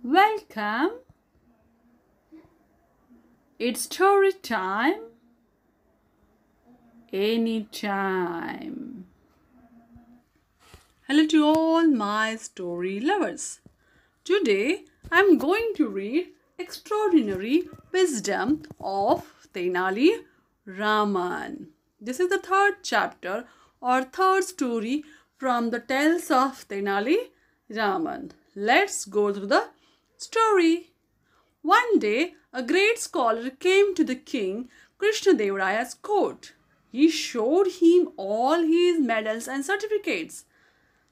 Welcome. It's story time. Anytime. Hello to all my story lovers. Today I'm going to read Extraordinary Wisdom of Tenali Raman. This is the third chapter or third story from the Tales of Tenali Raman. Let's go through the story. One day, a great scholar came to the king Krishnadevaraya's court. He showed him all his medals and certificates.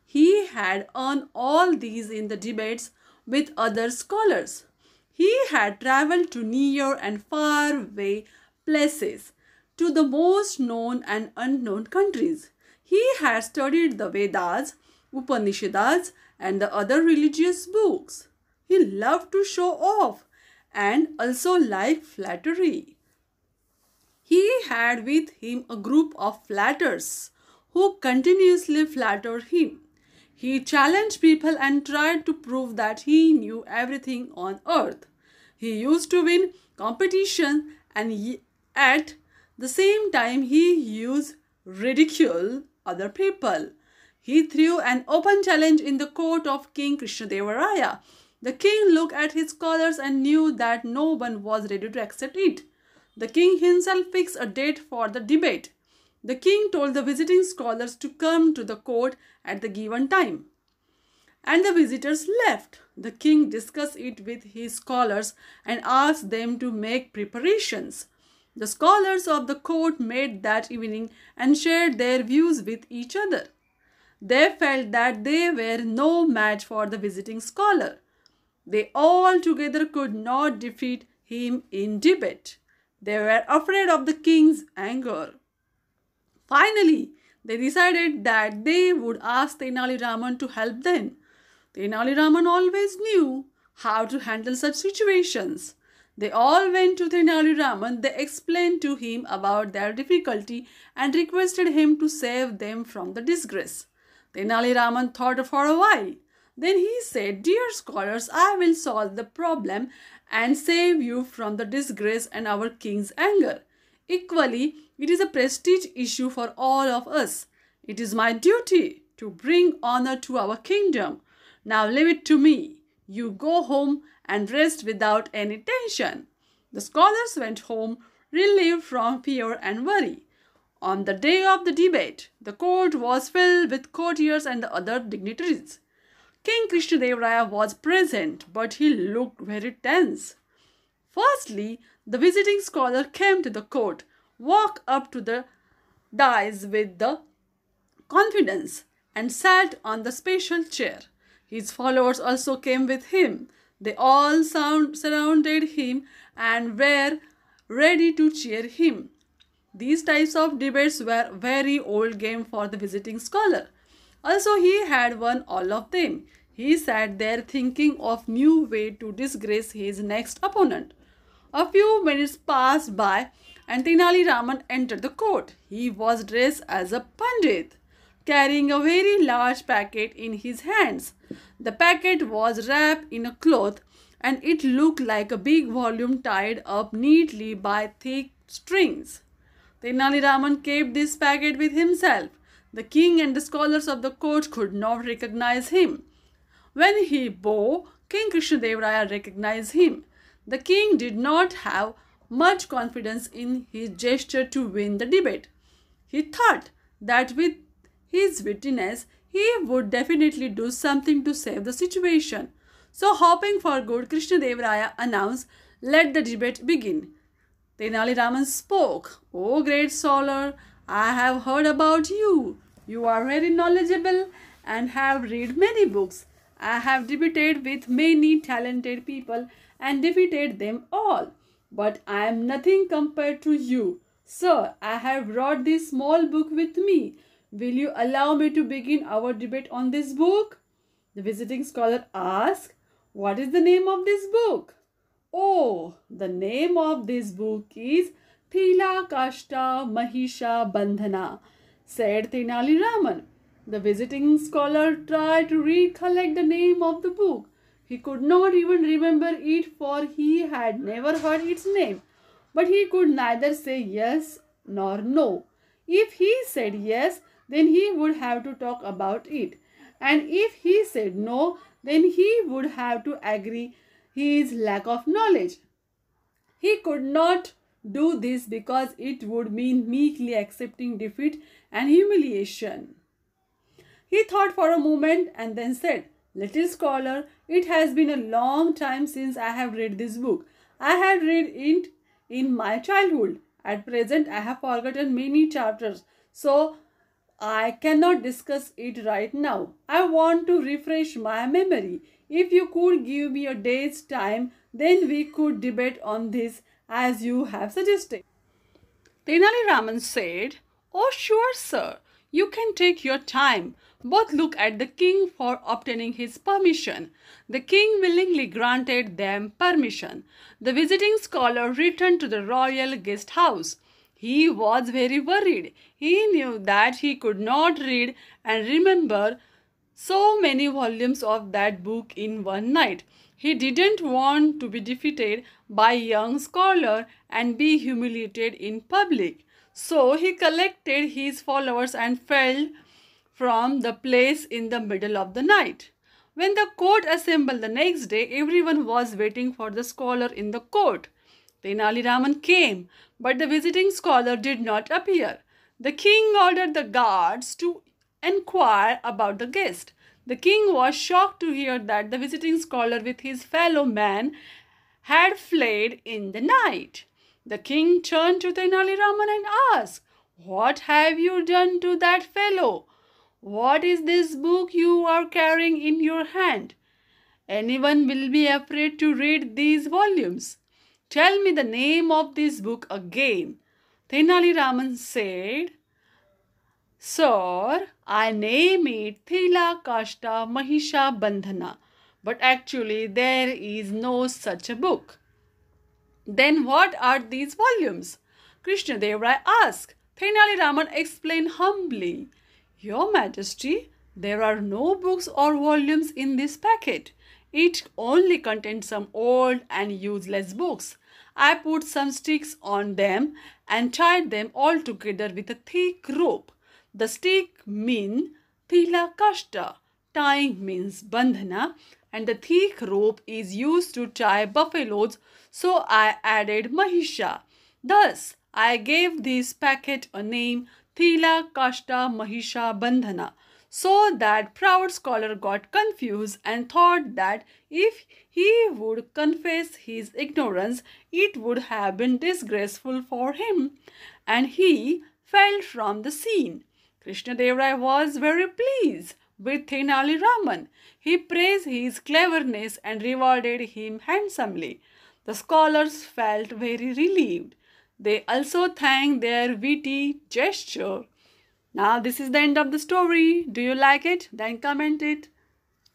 He had earned all these in the debates with other scholars. He had travelled to near and far away places, to the most known and unknown countries. He had studied the Vedas, Upanishads, and the other religious books. He loved to show off and also liked flattery. He had with him a group of flatterers who continuously flattered him. He challenged people and tried to prove that he knew everything on earth. He used to win competition and at the same time he used ridicule other people. He threw an open challenge in the court of King Krishnadevaraya. The king looked at his scholars and knew that no one was ready to accept it. The king himself fixed a date for the debate. The king told the visiting scholars to come to the court at the given time. And the visitors left. The king discussed it with his scholars and asked them to make preparations. The scholars of the court met that evening and shared their views with each other. They felt that they were no match for the visiting scholar. They all together could not defeat him in debate. They were afraid of the king's anger. Finally, they decided that they would ask Tenali Raman to help them. Tenali Raman always knew how to handle such situations. They all went to Tenali Raman. They explained to him about their difficulty and requested him to save them from the disgrace. Tenali Raman thought for a while. Then he said, "Dear scholars, I will solve the problem and save you from the disgrace and our king's anger. Equally, it is a prestige issue for all of us. It is my duty to bring honor to our kingdom. Now leave it to me. You go home and rest without any tension." The scholars went home, relieved from fear and worry. On the day of the debate, the court was filled with courtiers and the other dignitaries. King Krishnadevaraya was present, but he looked very tense. Firstly, the visiting scholar came to the court, walked up to the dais with the confidence, and sat on the special chair. His followers also came with him. They all surrounded him and were ready to cheer him. These types of debates were very old game for the visiting scholar. Also, he had won all of them. He sat there thinking of new way to disgrace his next opponent. A few minutes passed by and Tenali Raman entered the court. He was dressed as a pandit, carrying a very large packet in his hands. The packet was wrapped in a cloth and it looked like a big volume tied up neatly by thick strings. Tenali Raman kept this packet with himself. The king and the scholars of the court could not recognize him. When he bowed, King Krishnadevaraya recognized him. The king did not have much confidence in his gesture to win the debate. He thought that with his wittiness, he would definitely do something to save the situation. So, hoping for good, Krishnadevaraya announced, "Let the debate begin." Tenali Raman spoke. "O great scholar, I have heard about you. You are very knowledgeable and have read many books. I have debated with many talented people and defeated them all. But I am nothing compared to you. Sir, I have brought this small book with me. Will you allow me to begin our debate on this book?" The visiting scholar asked, "What is the name of this book?" "Oh, the name of this book is Thilakasta Mahisha Bandhana," said Tenali Raman. The visiting scholar tried to recollect the name of the book. He could not even remember it, for he had never heard its name. But he could neither say yes nor no. If he said yes, then he would have to talk about it. And if he said no, then he would have to agree his lack of knowledge. He could not do this because it would mean meekly accepting defeat and humiliation. He thought for a moment and then said, "Little scholar, it has been a long time since I have read this book. I had read it in my childhood. At present, I have forgotten many chapters, so I cannot discuss it right now. I want to refresh my memory. If you could give me a day's time, then we could debate on this as you have suggested." Tenali Raman said, "Oh, sure, sir. You can take your time. Both look at the king for obtaining his permission." The king willingly granted them permission. The visiting scholar returned to the royal guest house. He was very worried. He knew that he could not read and remember so many volumes of that book in one night. He didn't want to be defeated by a young scholar and be humiliated in public. So he collected his followers and fled from the place in the middle of the night. When the court assembled the next day, everyone was waiting for the scholar in the court. Tenali Raman came, but the visiting scholar did not appear. The king ordered the guards to inquire about the guest. The king was shocked to hear that the visiting scholar with his fellow man had fled in the night. The king turned to Tenali Raman and asked, "What have you done to that fellow? What is this book you are carrying in your hand? Anyone will be afraid to read these volumes. Tell me the name of this book again." Tenali Raman said, "Sir, I name it thilakasta mahisha bandhana, but actually there is no such a book." "Then what are these volumes?" Krishna Dev Rai asked. Tenali Raman explained humbly, "Your Majesty, there are no books or volumes in this packet. It only contains some old and useless books. I put some sticks on them and tied them all together with a thick rope. The stick means thilakasta, tying means bandhana, and the thick rope is used to tie buffaloes, so I added mahisha. Thus, I gave this packet a name, thilakasta mahisha bandhana." So that proud scholar got confused and thought that if he would confess his ignorance, it would have been disgraceful for him, and he fell from the scene. Krishna Dev Rai was very pleased with Tenali Raman. He praised his cleverness and rewarded him handsomely. The scholars felt very relieved. They also thanked their witty gesture. Now this is the end of the story. Do you like it? Then comment it,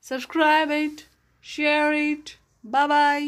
subscribe it, share it. Bye-bye.